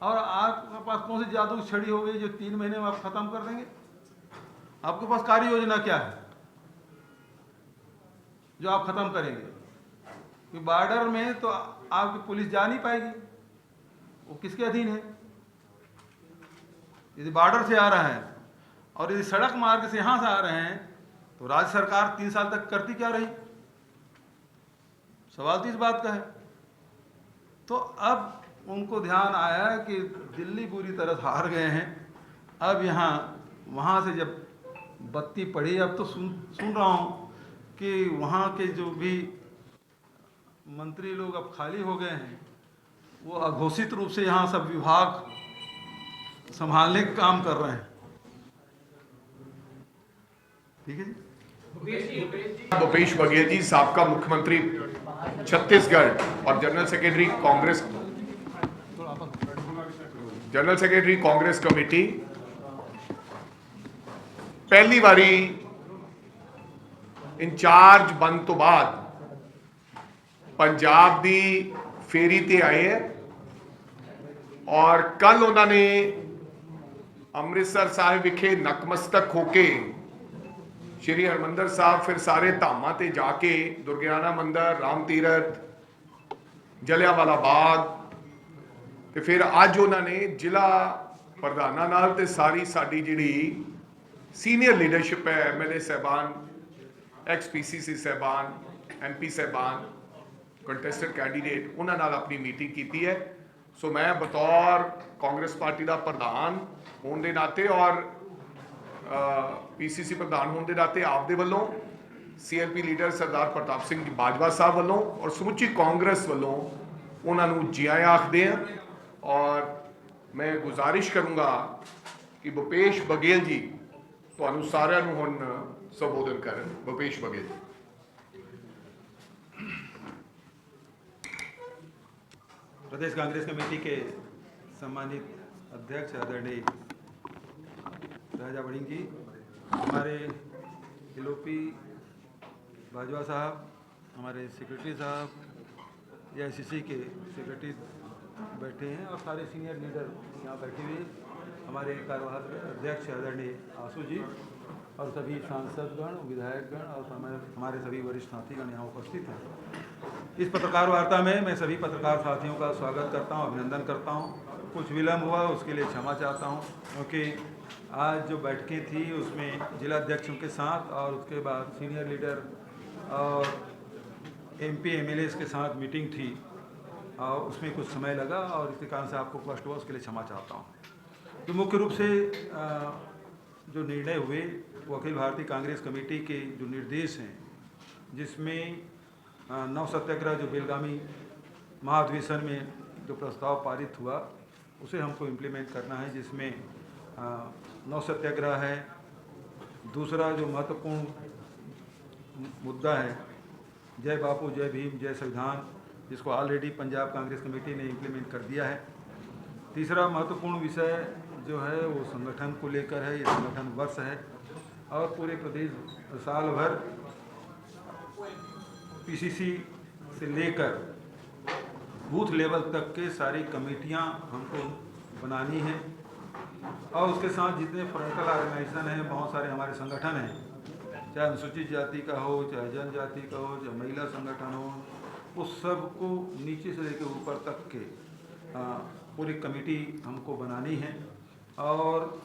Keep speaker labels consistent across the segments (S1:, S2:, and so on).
S1: और आपके पास कौन सी जादू की छड़ी हो गई जो 3 महीने में आप खत्म कर देंगे? आपके पास कार्य योजना क्या है जो आप खत्म करेंगे? कि बॉर्डर में तो आपकी पुलिस जा नहीं पाएगी, वो किसके अधीन है? यदि बॉर्डर से आ रहा है और यदि सड़क मार्ग से यहां से आ रहे हैं तो राज्य सरकार 3 साल तक करती क्या रही? सवाल तो इस बात का है। तो अब उनको ध्यान आया कि दिल्ली पूरी तरह हार गए हैं। अब यहाँ वहाँ से जब बत्ती पड़ी, अब तो सुन रहा हूँ कि वहाँ के जो भी मंत्री लोग अब खाली हो गए हैं, वो अघोषित रूप से यहाँ सब विभाग संभालने का काम कर रहे हैं। ठीक है जी।
S2: भूपेश बघेल जी साबका मुख्यमंत्री छत्तीसगढ़ और जनरल सेक्रेटरी कांग्रेस कमेटी पहली बारी इंचार्ज बन तो बाद पंजाब दी फेरी ते आए हैं और कल उन्होंने अमृतसर साहिब विखे नतमस्तक होके श्री हरमंदर साहब फिर सारे धामां ते जाके दुर्गियाना मंदिर, राम तीरथ, जलियांवाला बाग ते फिर अज उन्होंने जिला प्रधानां नाल ते सारी साडी जिहड़ी सीनियर लीडरशिप है, MLA साहबान, एक्स PCC साहबान, MP साहबान, कंटेस्टेड कैंडीडेट, उन्हां नाल अपनी मीटिंग की है। सो मैं बतौर कांग्रेस पार्टी का प्रधान होने के नाते और PCC प्रधान होने के नाते आपदे वल्लों, CLP लीडर सरदार प्रताप सिंह बाजवा साहब वल्लों और समुची कांग्रेस वल्लों उन्होंने जी आया आखते हैं। और मैं गुजारिश करूँगा कि भूपेश बघेल जी तुहानू सारिਆਂ ਨੂੰ ਹੁਣ संबोधन करें। भूपेश बघेल जी।
S1: प्रदेश कांग्रेस कमेटी के सम्मानित अध्यक्ष आदरणीय राजा वड़िंग जी, हमारे LOP बाजवा साहब, हमारे सेक्रेटरी साहब, AICC के सेक्रेटरी बैठे हैं और सारे सीनियर लीडर यहाँ बैठे हुए, हमारे कार्यवाहक अध्यक्ष आदरणीय आशु जी और सभी सांसदगण, विधायकगण और हमारे सभी वरिष्ठ साथीगण यहाँ उपस्थित हैं। इस पत्रकार वार्ता में मैं सभी पत्रकार साथियों का स्वागत करता हूँ, अभिनंदन करता हूँ। कुछ विलम्ब हुआ उसके लिए क्षमा चाहता हूँ, क्योंकि आज जो बैठकें थी उसमें जिला अध्यक्षों के साथ और उसके बाद सीनियर लीडर और MP MLAs के साथ मीटिंग थी और उसमें कुछ समय लगा और इसके कारण से आपको कष्ट हुआ, उसके लिए क्षमा चाहता हूँ। तो मुख्य रूप से जो निर्णय हुए वो अखिल भारतीय कांग्रेस कमेटी के जो निर्देश हैं, जिसमें नौ सत्याग्रह जो बेलगामी महाधिवेशन में जो प्रस्ताव पारित हुआ उसे हमको इम्प्लीमेंट करना है, जिसमें 9 सत्याग्रह है। दूसरा जो महत्वपूर्ण मुद्दा है जय बापू जय भीम जय संविधान, जिसको ऑलरेडी पंजाब कांग्रेस कमेटी ने इम्प्लीमेंट कर दिया है। तीसरा महत्वपूर्ण विषय जो है वो संगठन को लेकर है, ये संगठन वर्ष है और पूरे प्रदेश साल भर PCC से लेकर बूथ लेवल तक के सारी कमेटियां हमको बनानी है और उसके साथ जितने पोलिटिकल ऑर्गेनाइजेशन हैं, बहुत सारे हमारे संगठन हैं, चाहे अनुसूचित जाति का हो, चाहे जनजाति का हो, चाहे महिला संगठन हो, उस सब को नीचे से लेकर ऊपर तक के पूरी कमेटी हमको बनानी है। और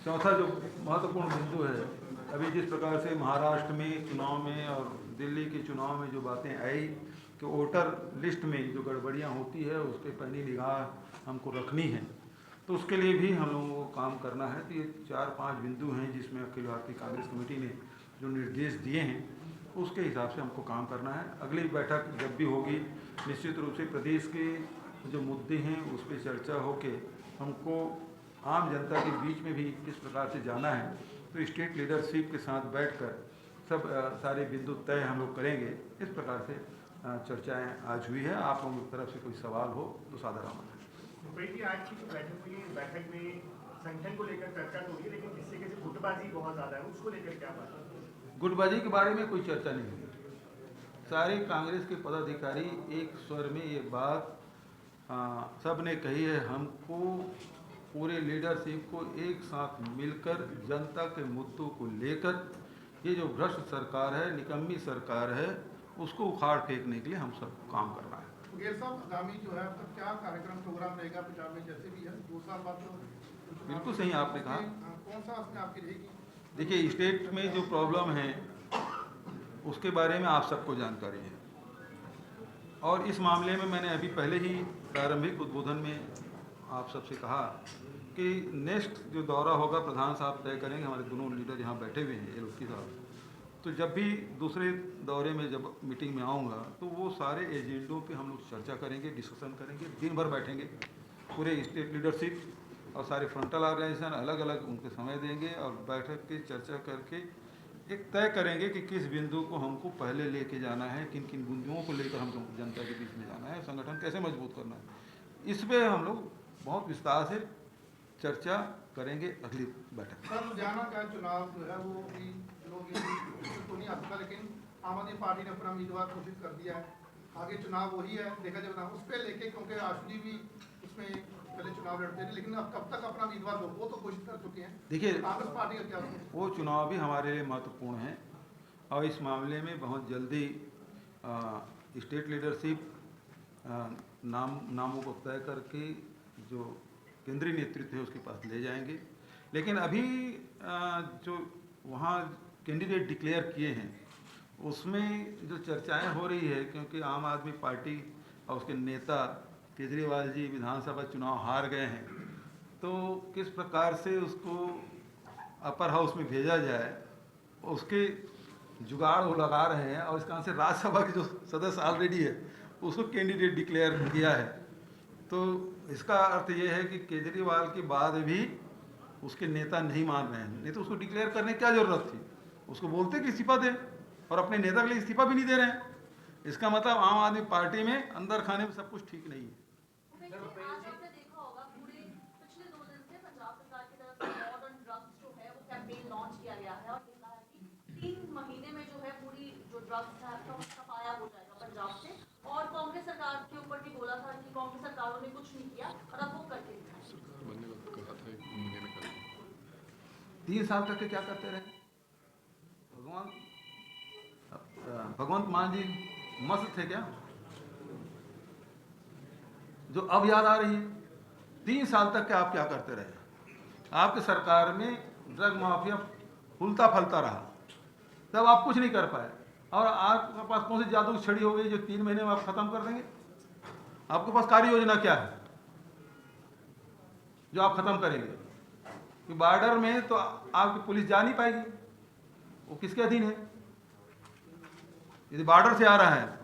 S1: चौथा जो महत्वपूर्ण बिंदु है, अभी जिस प्रकार से महाराष्ट्र में चुनाव में और दिल्ली के चुनाव में जो बातें आई कि वोटर लिस्ट में जो गड़बड़ियाँ होती है उस पर पैनी निगाह हमको रखनी है, तो उसके लिए भी हम लोगों को काम करना है। तो ये 4-5 बिंदु हैं जिसमें अखिल भारतीय कांग्रेस कमेटी ने जो निर्देश दिए हैं उसके हिसाब से हमको काम करना है। अगली बैठक जब भी होगी निश्चित रूप से प्रदेश के जो मुद्दे हैं उस पर चर्चा होके हमको आम जनता के बीच में भी किस प्रकार से जाना है, तो स्टेट लीडरशिप के साथ बैठकर सब सारे बिंदु तय हम लोग करेंगे। इस प्रकार से चर्चाएं आज हुई है। आप लोगों की तरफ से कोई सवाल हो तो सादर आमंत्रण।
S3: भूपेश जी, आज की जो बैठक हुई, बैठक में संगठन को लेकर चर्चा तो हुई, लेकिन जिससे कैसे गुटबाजी बहुत ज़्यादा है, उसको लेकर क्या बात है?
S1: गुटबाजी के बारे में कोई चर्चा नहीं हुई। सारे कांग्रेस के पदाधिकारी एक स्वर में ये बात सब ने कही है, हमको पूरे लीडरशिप को एक साथ मिलकर जनता के मुद्दों को लेकर ये जो भ्रष्ट सरकार है, निकम्मी सरकार है, उसको उखाड़ फेंकने के लिए हम सब काम करना है।
S4: ये सब आगामी जो है आपका क्या कार्यक्रम प्रोग्राम रहेगा पंजाब में, जैसे भी है 2 साल बाद तो
S1: बिल्कुल सही आपने कहा।
S4: कौन सा उसमें आपकी रहेगी?
S1: देखिए, स्टेट में जो प्रॉब्लम है उसके बारे में आप सबको जानकारी है, और इस मामले में मैंने अभी पहले ही प्रारंभिक उद्बोधन में आप सबसे कहा कि नेक्स्ट जो दौरा होगा प्रधान साहब तय करेंगे, हमारे दोनों लीडर यहाँ बैठे हुए हैं एलओसी साहब। तो जब भी दूसरे दौरे में जब मीटिंग में आऊँगा तो वो सारे एजेंडों पे हम लोग चर्चा करेंगे, डिस्कशन करेंगे, दिन भर बैठेंगे पूरे स्टेट लीडरशिप और सारे फ्रंटल ऑर्गेनाइजेशन अलग अलग उनको समय देंगे और बैठक के चर्चा करके एक तय करेंगे कि किस बिंदु को हमको पहले लेके जाना है, किन किन बिंदुओं को लेकर हमको जनता के बीच में जाना है, संगठन कैसे मजबूत करना है। इस पर हम लोग बहुत विस्तार से चर्चा करेंगे अगली बैठक।
S4: सर, लुधियाना का चुनाव जो है वो भी लोग तो नहीं आ सकता, लेकिन आम आदमी पार्टी ने अपना उम्मीदवार घोषित कर दिया है। आगे चुनाव वही है, देखा जाए उस पर लेके, क्योंकि आशु जी भी उसमें पहले चुनाव लड़ते थे, लेकिन अब कब तक अपना उम्मीदवार वो तो घोषित कर चुके हैं।
S1: देखिए,
S4: कांग्रेस पार्टी का क्या
S1: वो चुनाव भी हमारे लिए महत्वपूर्ण है और इस मामले में बहुत जल्दी स्टेट लीडरशिप नामों को तय करके जो केंद्रीय नेतृत्व है उसके पास ले जाएंगे। लेकिन अभी जो वहाँ कैंडिडेट डिक्लेयर किए हैं उसमें जो चर्चाएं हो रही है, क्योंकि आम आदमी पार्टी और उसके नेता केजरीवाल जी विधानसभा चुनाव हार गए हैं, तो किस प्रकार से उसको अपर हाउस में भेजा जाए उसके जुगाड़ वो लगा रहे हैं। और इस कारण से राज्यसभा के जो सदस्य ऑलरेडी है उसको कैंडिडेट डिक्लेयर किया है। तो इसका अर्थ ये है कि केजरीवाल के बाद भी उसके नेता नहीं मान रहे हैं, नहीं तो उसको डिक्लेयर करने की क्या जरूरत थी। उसको बोलते कि इस्तीफा दे, और अपने नेता के लिए इस्तीफा भी नहीं दे रहे हैं। इसका मतलब आम आदमी पार्टी में अंदर खाने में सब कुछ ठीक नहीं है।
S5: आज आपने देखा होगा पूरे पिछले 2 दिन से पंजाब सरकार की तरफ से वॉर ऑन ड्रग्स जो है वो कैंपेन लॉन्च किया गया है और कहा है कि 3 महीने में जो है पूरी जो ड्रग्स है उसका पाया हो जाएगा पंजाब से। और कांग्रेस सरकार के ऊपर भी बोला था कि कांग्रेस सरकारों ने कुछ नहीं किया और अब वो करके दिखाएंगे।
S1: 3 साल तक के क्या करते रहे भगवंत मान जी मस्त थे क्या, जो अब याद आ रही है? 3 साल तक के आप क्या करते रहे? आपके सरकार में ड्रग माफिया फूलता फलता रहा, तब आप कुछ नहीं कर पाए। और आपके पास कौन सी जादू की छड़ी हो गई जो 3 महीने में आप खत्म कर देंगे? आपके पास कार्य योजना क्या है जो आप खत्म करेंगे? कि बॉर्डर में तो आपकी पुलिस जा नहीं पाएगी, वो किसके अधीन है? यदि बॉर्डर से आ रहा है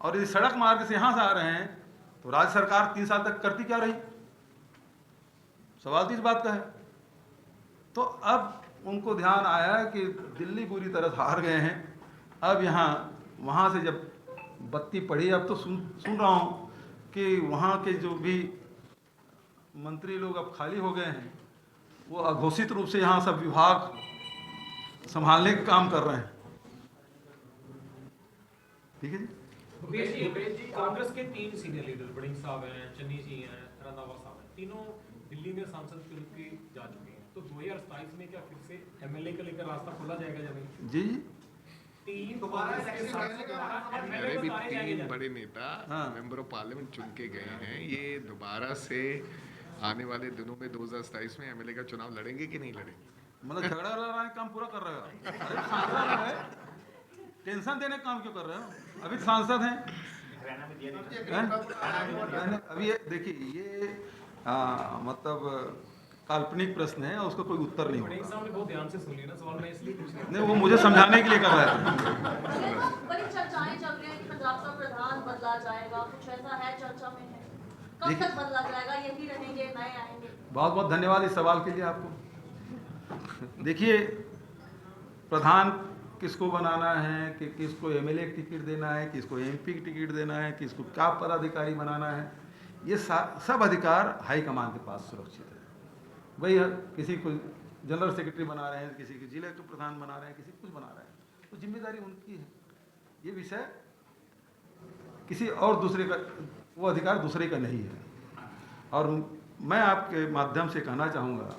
S1: और यदि सड़क मार्ग से यहाँ से आ रहे हैं तो राज्य सरकार 3 साल तक करती क्या रही? सवाल तो इस बात का है। तो अब उनको ध्यान आया कि दिल्ली पूरी तरह से हार गए हैं, अब यहाँ वहाँ से जब बत्ती पड़ी, अब तो सुन रहा हूँ कि वहाँ के जो भी मंत्री लोग अब खाली हो गए हैं, वो अघोषित रूप से यहाँ सब विभाग संभालने का काम कर रहे हैं। ठीक है जी।
S6: भूपेश जी, कांग्रेस के 3 सीनियर लीडर बड़िंग साहब हैं, चन्नी जी हैं, रंधावा साहब हैं, तीनों दिल्ली में सांसद चुन के जा चुके हैं। तो 2027 में क्या फिर से एमएलए का लेकर रास्ता खोला जाएगा या नहीं?
S1: जी
S6: 3 दोबारा
S2: मेरे भी 3 बड़े नेता मेंबर ऑफ पार्लियामेंट चुन के गए हैं। ये दोबारा से आने वाले दिनों में 2027 में एमएलए का चुनाव लड़ेंगे कि नहीं लड़ेंगे?
S1: मतलब झगड़ा लड़ाने का काम पूरा कर रहे हो? अरे सांसद है, टेंशन देने का काम क्यों कर रहे हो? अभी सांसद हैं। अभी ये देखिए, ये मतलब काल्पनिक प्रश्न है और उसका कोई उत्तर नहीं
S6: बड़िंग
S1: होगा।
S6: साहब ने बहुत ध्यान से सुन लिया ना सवाल, मैं इसलिए पूछ रहा हूं।
S1: नहीं, वो मुझे समझाने के लिए कर रहा है।
S5: बड़ी चर्चाएं चल रही हैं कि पंजाब का प्रधान बदला जाएगा, कुछ ऐसा है चर्चा में है? कब तक बदला जाएगा? यही रहेंगे, नए आएंगे?
S1: बहुत बहुत धन्यवाद इस सवाल के लिए आपको। देखिए, प्रधान किसको बनाना है, कि किसको एमएलए की टिकट देना है, किसको एमपी की टिकट देना है, किसको क्या पदाधिकारी बनाना है, ये सब अधिकार हाईकमान के पास सुरक्षित है। वही किसी को जनरल सेक्रेटरी बना रहे हैं, किसी को जिले के प्रधान बना रहे हैं, किसी को कुछ बना रहे हैं, तो जिम्मेदारी उनकी है। ये विषय किसी और दूसरे का, वो अधिकार दूसरे का नहीं है। और मैं आपके माध्यम से कहना चाहूँगा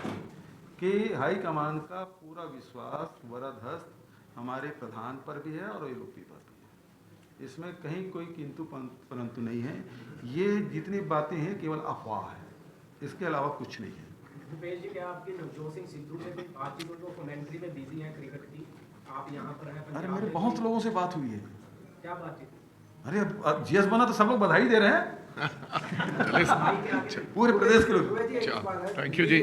S1: कि हाईकमान का पूरा विश्वास वरदहस्त हमारे प्रधान पर भी है और एलओपी पर भी है। इसमें कहीं कोई किंतु परंतु नहीं है। ये जितनी बातें हैं केवल अफवाह है, इसके अलावा कुछ नहीं है।
S7: भूपेश जी, क्या आपकी नवजोत सिंह सिद्धू से भी आर्टिकल को कमेंट्री में बिजी हैं क्रिकेट की? आप यहाँ पर हैं,
S1: अरे मेरे बहुत लोगों से बात हुई है।
S7: क्या बातचीत?
S1: अरे अब जीएस बना तो सब लोग बधाई दे रहे हैं पूरे प्रदेश के लोग।
S2: Thank you ji.